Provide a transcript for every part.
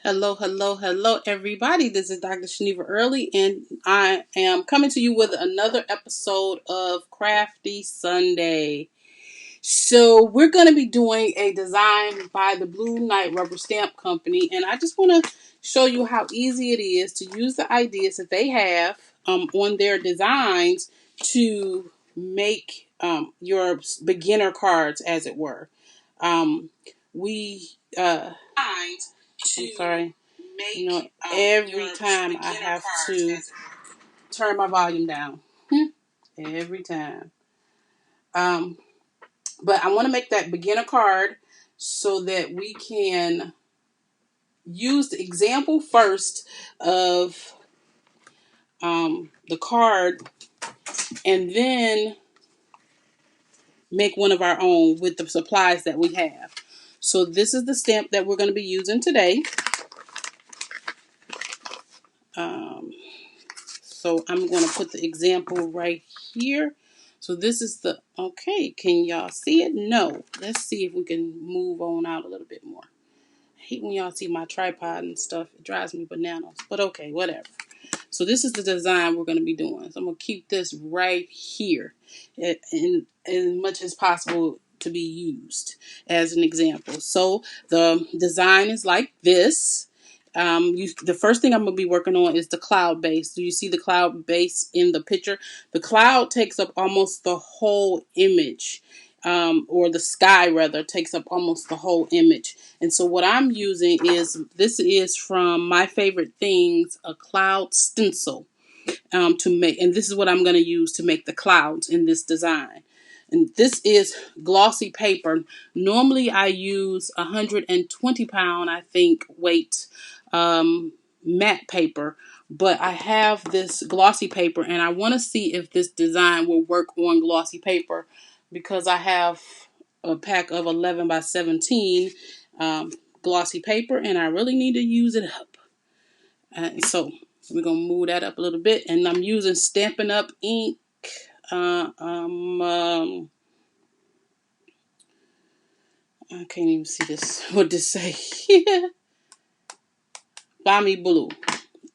Hello, hello, hello, everybody. This is Dr. Shaniva Early, and I am coming to you with another episode of Crafty Sunday. So, we're going to be doing a design by the Blue Knight Rubber Stamp Company, and I just want to show you how easy it is to use the ideas that they have on their designs to make your beginner cards, as it were. We I'm sorry. You know, every time I have to turn my volume down. Every time. Um, but I want to make that beginner card so that we can use the example first of the card and then make one of our own with the supplies that we have. So this is the stamp that we're going to be using today. So I'm going to put the example right here. So this is okay, can y'all see it? No. Let's see if we can move on out a little bit more. I hate when y'all see my tripod and stuff. It drives me bananas. But okay, whatever. So this is the design we're going to be doing. So I'm going to keep this right here in as much as possible to be used as an example. So the design is like this. The first thing I'm going to be working on is the cloud base. Do you see the cloud base in the picture? The cloud takes up almost the whole image. Or the sky rather takes up almost the whole image. And so what I'm using this is from My Favorite Things, a cloud stencil to make, and this is what I'm going to use to make the clouds in this design. And this is glossy paper. Normally I use 120 pound, I think, weight matte paper, but I have this glossy paper and I want to see if this design will work on glossy paper because I have a pack of 11 by 17 glossy paper and I really need to use it up. So we're going to move that up a little bit, and I'm using Stampin' Up! Ink. I can't even see this. What this say? Balmy Blue.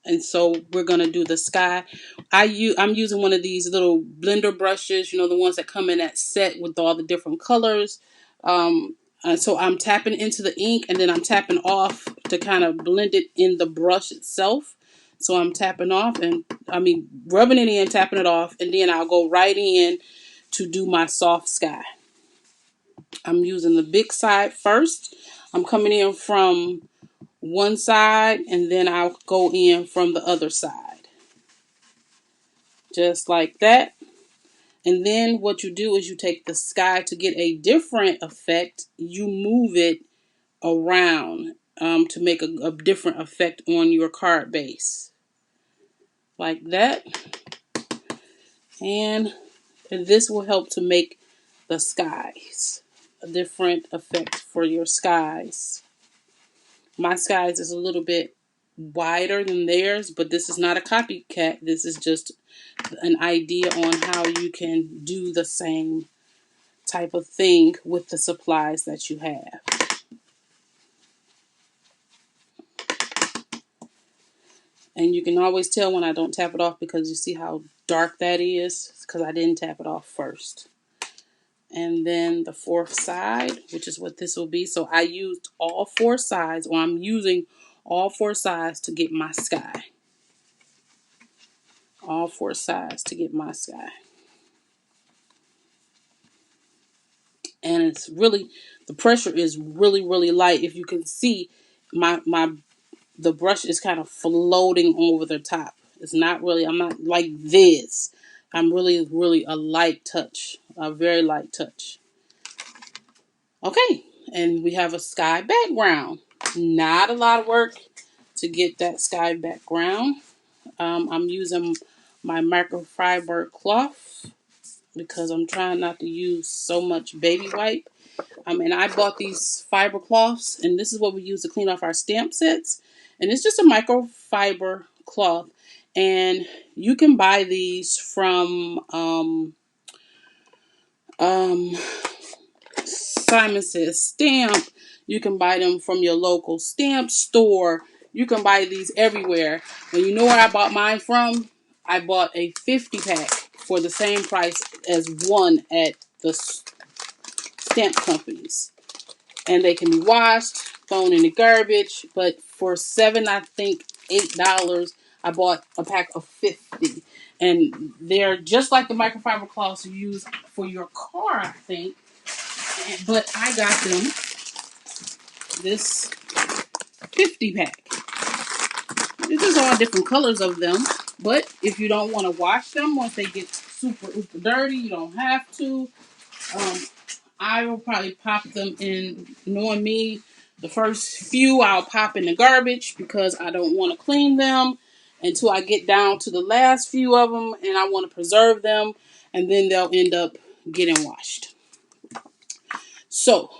And so we're going to do the sky. I'm using one of these little blender brushes, you know, the ones that come in that set with all the different colors. So I'm tapping into the ink and then I'm tapping off to kind of blend it in the brush itself. So I'm tapping off and rubbing it in, tapping it off, and then I'll go right in to do my soft sky. I'm using the big side first. I'm coming in from one side and then I'll go in from the other side. Just like that. And then what you do is you take the sky to get a different effect. You move it around to make a different effect on your card base. Like that. And this will help to make the skies a different effect for your skies. My skies is a little bit wider than theirs, but this is not a copycat. This is just an idea on how you can do the same type of thing with the supplies that you have. And you can always tell when I don't tap it off because you see how dark that is because I didn't tap it off first. And then the fourth side, which is what this will be. So I used all four sides, or I'm using all four sides to get my sky. All four sides to get my sky. And it's really, the pressure is really, really light. If you can see, the brush is kind of floating over the top. It's not really, I'm not like this. I'm really, really a light touch, a very light touch. Okay, and we have a sky background. Not a lot of work to get that sky background. I'm using my microfiber cloth because I'm trying not to use so much baby wipe. And I bought these fiber cloths, and this is what we use to clean off our stamp sets. And it's just a microfiber cloth. And you can buy these from Simon Says Stamp. You can buy them from your local stamp store. You can buy these everywhere. And you know where I bought mine from? I bought a 50 pack for the same price as one at the stamp companies. And they can be washed, thrown in the garbage. But for I think $8, I bought a pack of 50. And they're just like the microfiber cloths you use for your car, I think. But I got them this 50 pack. This is all different colors of them. But if you don't want to wash them once they get super dirty, you don't have to. I will probably pop them in, knowing me, the first few I'll pop in the garbage because I don't want to clean them until I get down to the last few of them and I want to preserve them, and then they'll end up getting washed. So,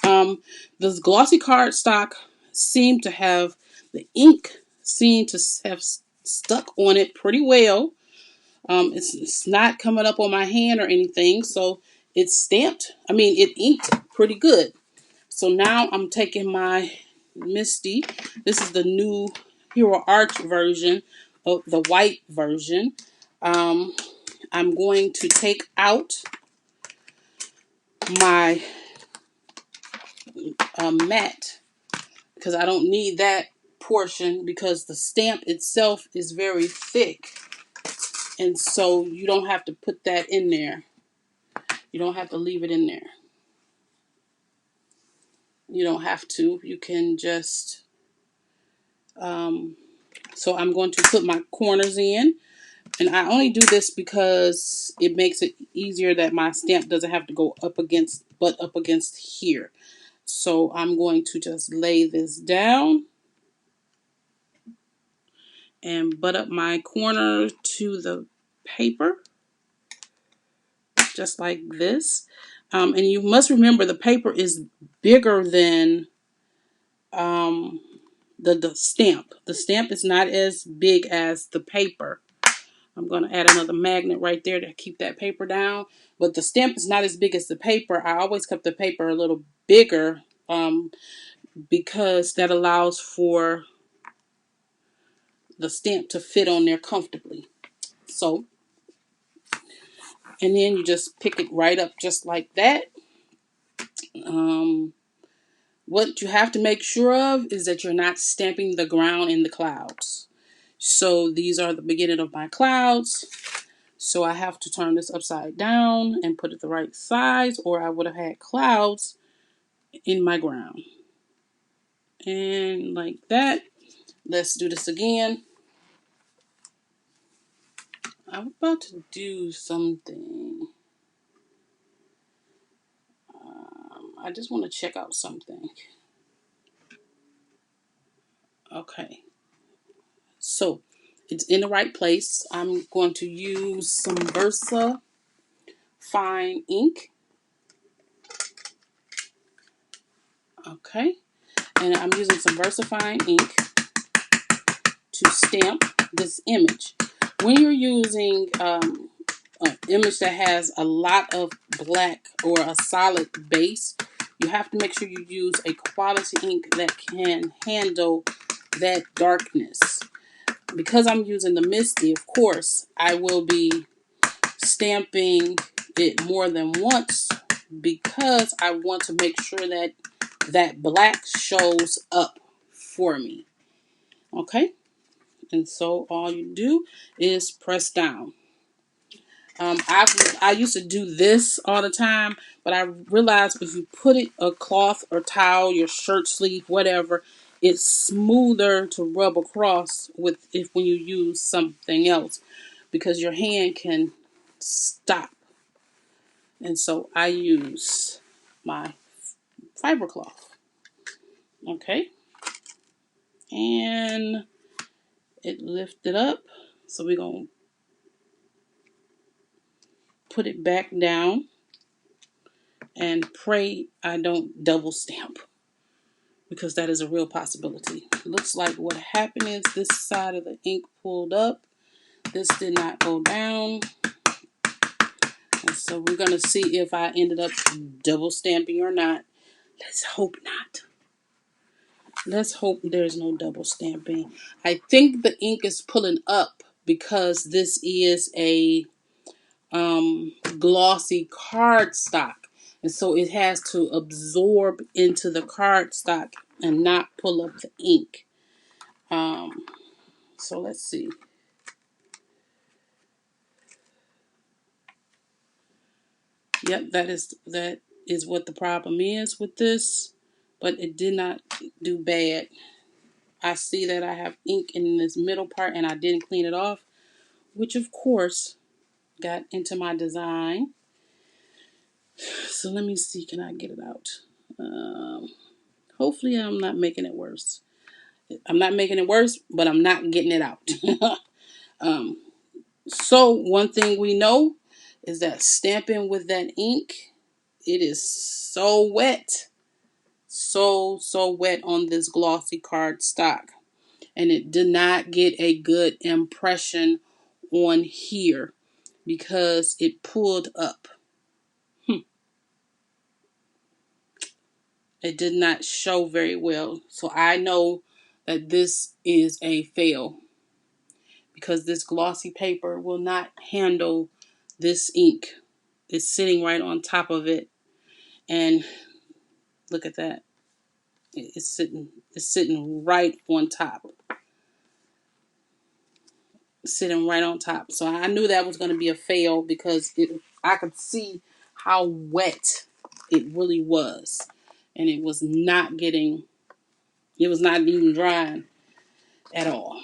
the glossy cardstock seemed to have, the ink seemed to have stuck on it pretty well. It's not coming up on my hand or anything, so it's stamped. It inked pretty good. So now I'm taking my Misty. This is the new Hero Arch version of the white version. I'm going to take out my matte because I don't need that portion because the stamp itself is very thick. And so you don't have to put that in there. You don't have to leave it in there. You don't have to. You can just... so I'm going to put my corners in. And I only do this because it makes it easier that my stamp doesn't have to go up against here. So I'm going to just lay this down and butt up my corner to the paper. Just like this. And you must remember the paper is bigger than the stamp. The stamp is not as big as the paper. I'm going to add another magnet right there to keep that paper down. But the stamp is not as big as the paper. I always kept the paper a little bigger because that allows for the stamp to fit on there comfortably. So, and then you just pick it right up just like that. What you have to make sure of is that you're not stamping the ground in the clouds. So these are the beginning of my clouds. So I have to turn this upside down and put it the right size, or I would have had clouds in my ground. And like that. Let's do this again. I'm about to do something. I just want to check out something. Okay. So it's in the right place. I'm going to use some Versa fine ink. Okay. And I'm using some VersaFine ink to stamp this image. When you're using an image that has a lot of black or a solid base, you have to make sure you use a quality ink that can handle that darkness. Because I'm using the Misty, of course, I will be stamping it more than once because I want to make sure that that black shows up for me. Okay? And so all you do is press down. I used to do this all the time, but I realized if you put it a cloth or towel, your shirt sleeve, whatever, it's smoother to rub across with when you use something else because your hand can stop. And so I use my fiber cloth. Okay. And it lifted up. So we're going to put it back down and pray I don't double stamp because that is a real possibility. Looks like what happened is this side of the ink pulled up. This did not go down. And so we're going to see if I ended up double stamping or not. Let's hope not. Let's hope there's no double stamping. I think the ink is pulling up because this is a glossy cardstock. And so it has to absorb into the cardstock and not pull up the ink. So let's see. Yep, that is what the problem is with this. But it did not do bad. I see that I have ink in this middle part and I didn't clean it off, which of course got into my design. So let me see, can I get it out? Hopefully I'm not making it worse. I'm not making it worse, but I'm not getting it out. So one thing we know is that stamping with that ink, it is so wet. So wet on this glossy cardstock. And it did not get a good impression on here because it pulled up. It did not show very well. So I know that this is a fail because this glossy paper will not handle this ink. It's sitting right on top of it. And look at that. It's sitting right on top. Sitting right on top. So I knew that was going to be a fail because I could see how wet it really was. And it was not even drying at all.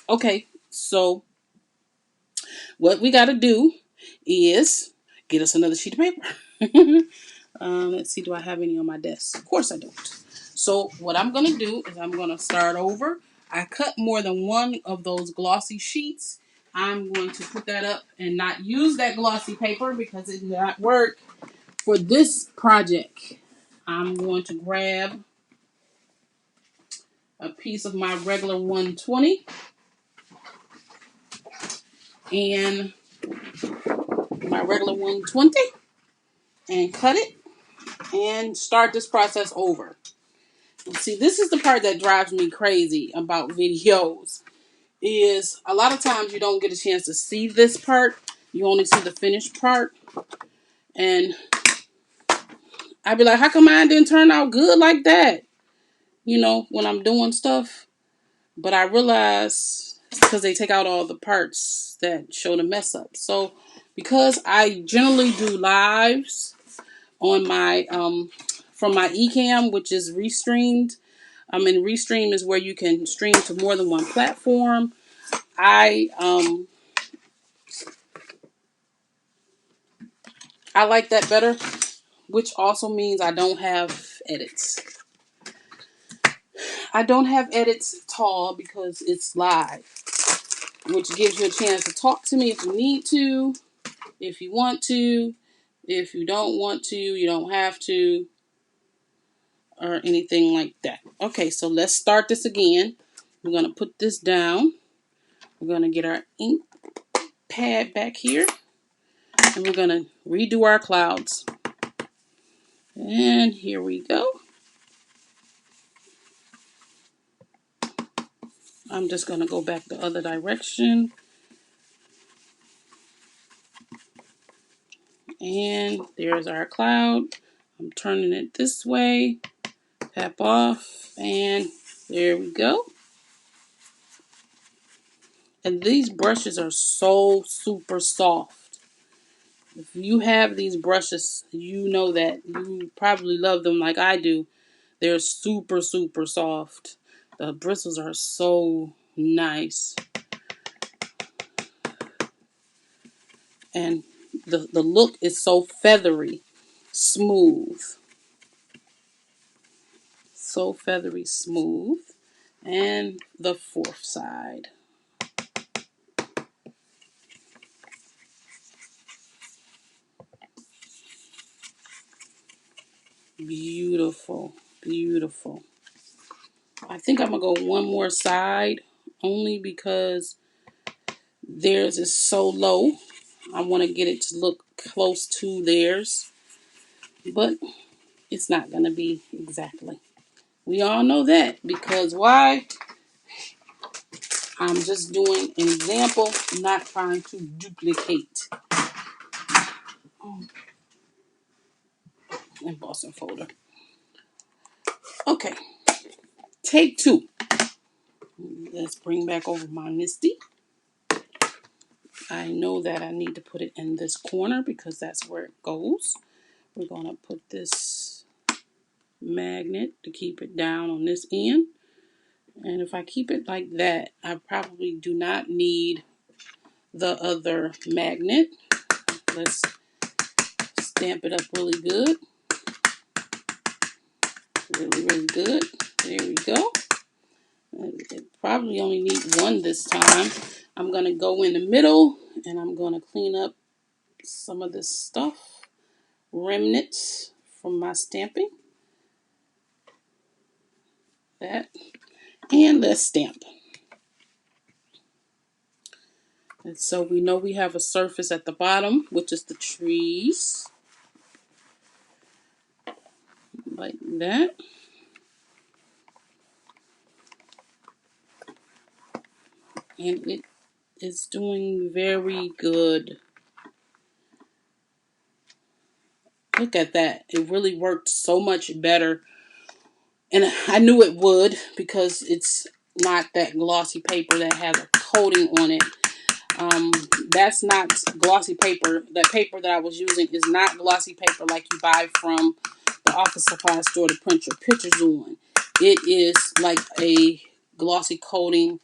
Okay, so what we got to do is get us another sheet of paper. Let's see, do I have any on my desk? Of course I don't. So what I'm going to do is I'm going to start over. I cut more than one of those glossy sheets. I'm going to put that up and not use that glossy paper because it did not work for this project. I'm going to grab a piece of my regular 120 and my regular 120 and cut it and start this process over. See, this is the part that drives me crazy about videos, is a lot of times you don't get a chance to see this part. You only see the finished part. And I'd be like, how come mine didn't turn out good like that? You know, when I'm doing stuff. But I realize it's because they take out all the parts that show the mess up. So because I generally do lives on my from my eCam, which is Restreamed. And Restream is where you can stream to more than one platform. I like that better, which also means I don't have edits. I don't have edits at all because it's live, which gives you a chance to talk to me if you need to, if you want to. If you don't want to, you don't have to, or anything like that. Okay, so let's start this again. We're going to put this down. We're going to get our ink pad back here. And we're going to redo our clouds. And here we go. I'm just going to go back the other direction. And there's our cloud. I'm turning it this way. Tap off. And there we go. And these brushes are so super soft. If you have these brushes, you know that you probably love them like I do. They're super super soft. The bristles are so nice. And the look is so feathery, smooth. So feathery, smooth. And the fourth side. Beautiful, beautiful. I think I'm going to go one more side only because theirs is so low. I want to get it to look close to theirs, but it's not going to be exactly We all know that, because why? I'm just doing an example, not trying to duplicate. Embossing folder. Okay, take 2. Let's bring back over my Misty. I know that I need to put it in this corner because that's where it goes. We're going to put this magnet to keep it down on this end. And if I keep it like that, I probably do not need the other magnet. Let's stamp it up really good. Really, really good. There we go. It probably only need 1 this time. I'm going to go in the middle and I'm going to clean up some of this stuff. Remnants from my stamping. That. And let's stamp. And so we know we have a surface at the bottom, which is the trees. Like that. And it is doing very good. Look at that. It really worked so much better. And I knew it would because it's not that glossy paper that has a coating on it. That's not glossy paper. That paper that I was using is not glossy paper like you buy from the office supply store to print your pictures on. It is like a glossy coating,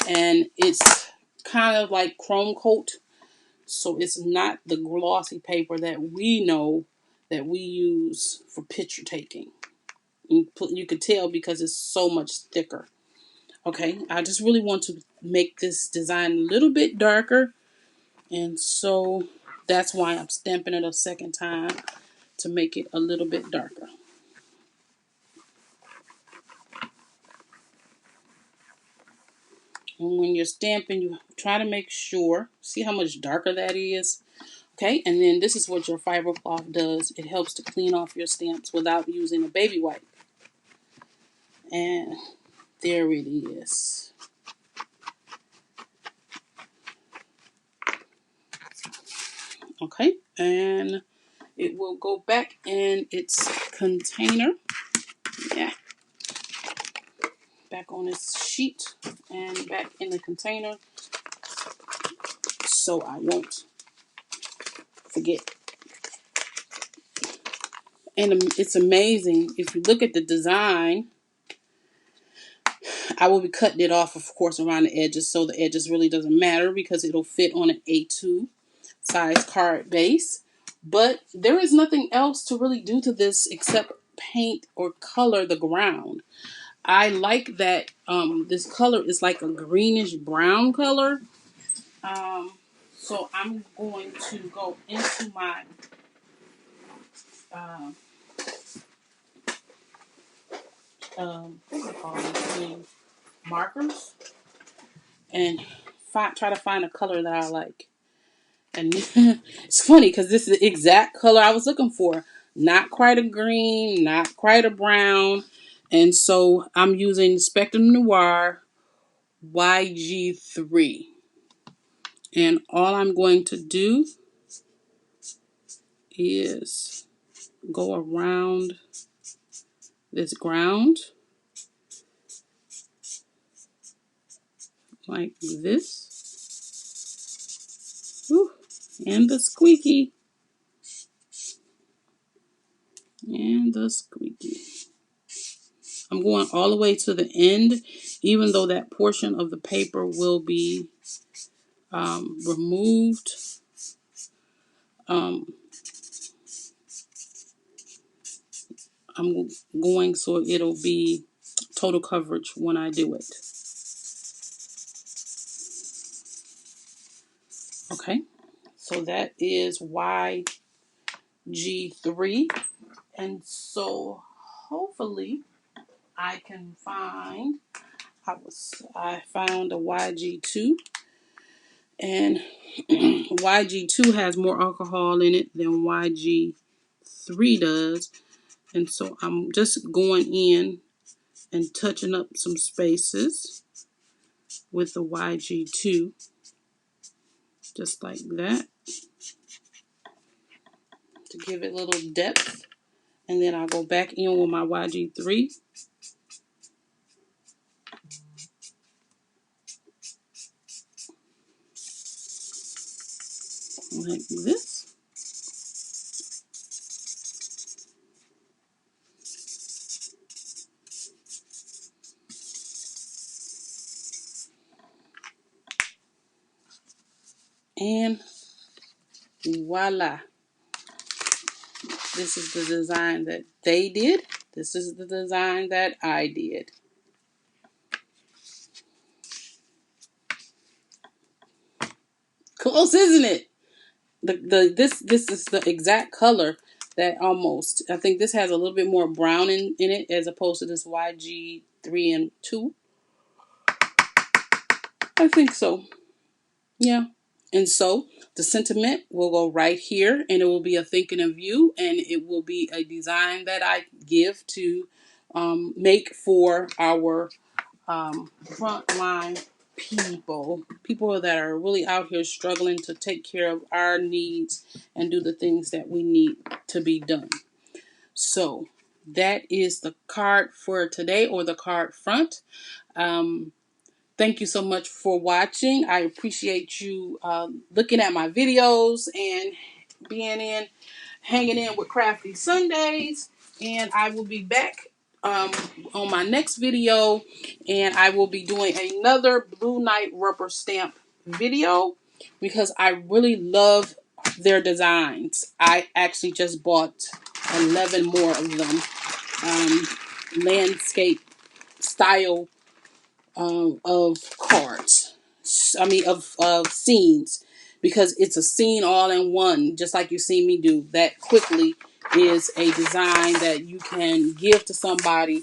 and it's kind of like chrome coat. So it's not the glossy paper that we know that we use for picture taking. You could tell because it's so much thicker. Okay, I just really want to make this design a little bit darker, and so that's why I'm stamping it a second time to make it a little bit darker. And when you're stamping, you try to make sure, see how much darker that is? Okay, and then this is what your fiber cloth does. It helps to clean off your stamps without using a baby wipe. And there it is. Okay, and it will go back in its container. Yeah. Back on its sheet and back in the container so I won't forget. And it's amazing. If you look at the design, I will be cutting it off, of course, around the edges, so the edges really doesn't matter because it'll fit on an A2 size card base. But there is nothing else to really do to this except paint or color the ground. I like that this color is like a greenish brown color. So I'm going to go into my what do you call these markers and try to find a color that I like. And it's funny because this is the exact color I was looking for. Not quite a green, not quite a brown. And so I'm using Spectrum Noir YG3. And all I'm going to do is go around this ground like this. Whew. And the squeaky. And the squeaky. I'm going all the way to the end, even though that portion of the paper will be removed. I'm going so it'll be total coverage when I do it. Okay, so that is YG3, and so hopefully I can find. I found a YG2, and YG2 has more alcohol in it than YG3 does, and so I'm just going in and touching up some spaces with the YG2, just like that, to give it a little depth. And then I'll go back in with my YG3. Like this. And voila. This is the design that they did. This is the design that I did. Close, isn't it? This is the exact color that almost, I think this has a little bit more brown in it as opposed to this YG3 and 2. I think so. Yeah. And so the sentiment will go right here, and it will be a thinking of you, and it will be a design that I give to make for our frontline people that are really out here struggling to take care of our needs and do the things that we need to be done. So that is the card for today, or the card front. Thank you so much for watching. I appreciate you looking at my videos and hanging in with Crafty Sundays. And I will be back on my next video, and I will be doing another Blue Night rubber stamp video because I really love their designs. I actually just bought 11 more of them. Landscape style of cards. I mean, of scenes, because it's a scene all in one, just like you see me do. That quickly is a design that you can give to somebody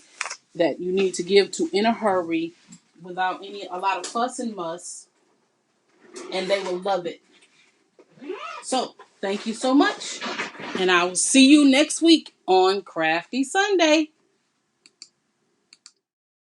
that you need to give to in a hurry without a lot of fuss and muss, and they will love it. So, thank you so much, and I will see you next week on Crafty Sunday.